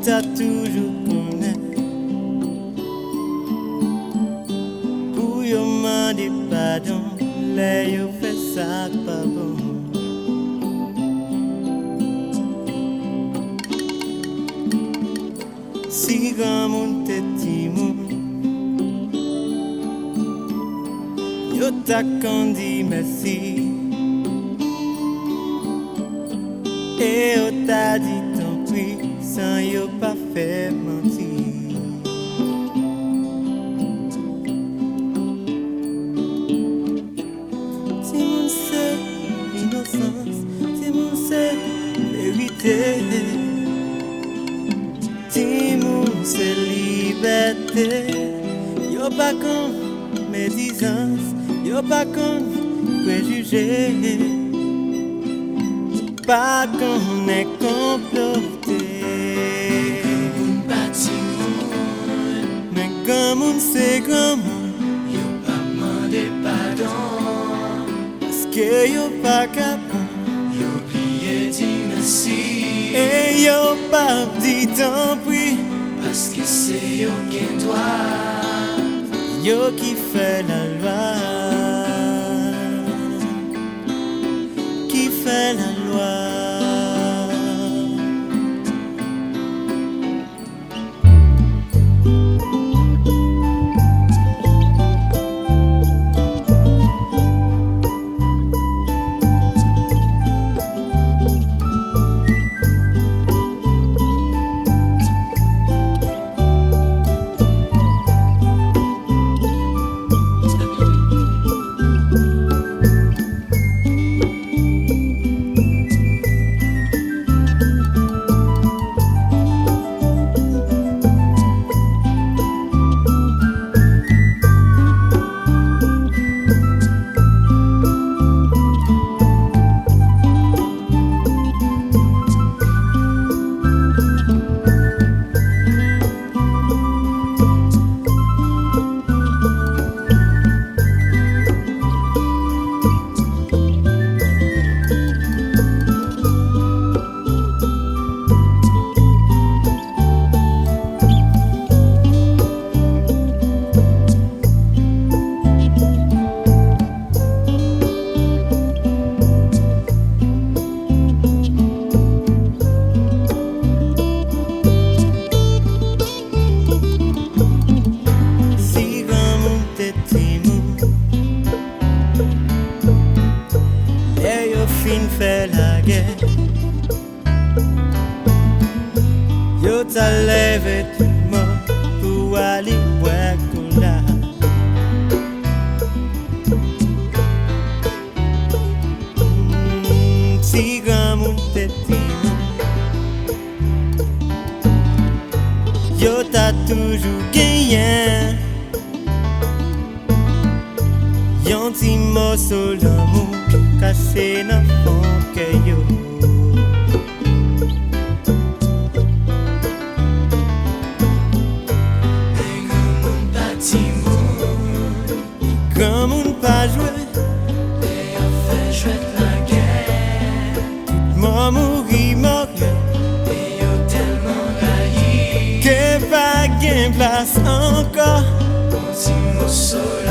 t'a toujours connaît. Pour yo demander pardon, les yo fait ça pas bon. Si Granmoun Te Timoun, yo t'a qu'on dit merci. Et yo t'a dit tant pis, sans yo pas fait mentir. Timoun c'est innocence, Timoun c'est vérité. Timoun c'est liberté. Yo pas con médisance, yo pas con préjugé. Pas qu'on est comploté. Granmoun Te Timoun, Mais Granmoun c'est Granmoun, yo pas demandé pardon, parce que yo pas capable. yo oublié dit merci. Et yo pas dit tant pis, Parce que c'est yo qui doit. yo qui fait la loi, qui fait la loi. Fait la guerre, yo t'a levé tout le monde pour aller boire cola. Si Granmoun Te Timoun, yo t'a toujours gagné. Yon ti morceau d'amour caché dans fond que yo. Granmoun Te Timoun, Granmoun pas joué, et a fait jouer la guerre. moi mourir mort, Et yo tellement raillé, que pas gain place encore. on dit mon sol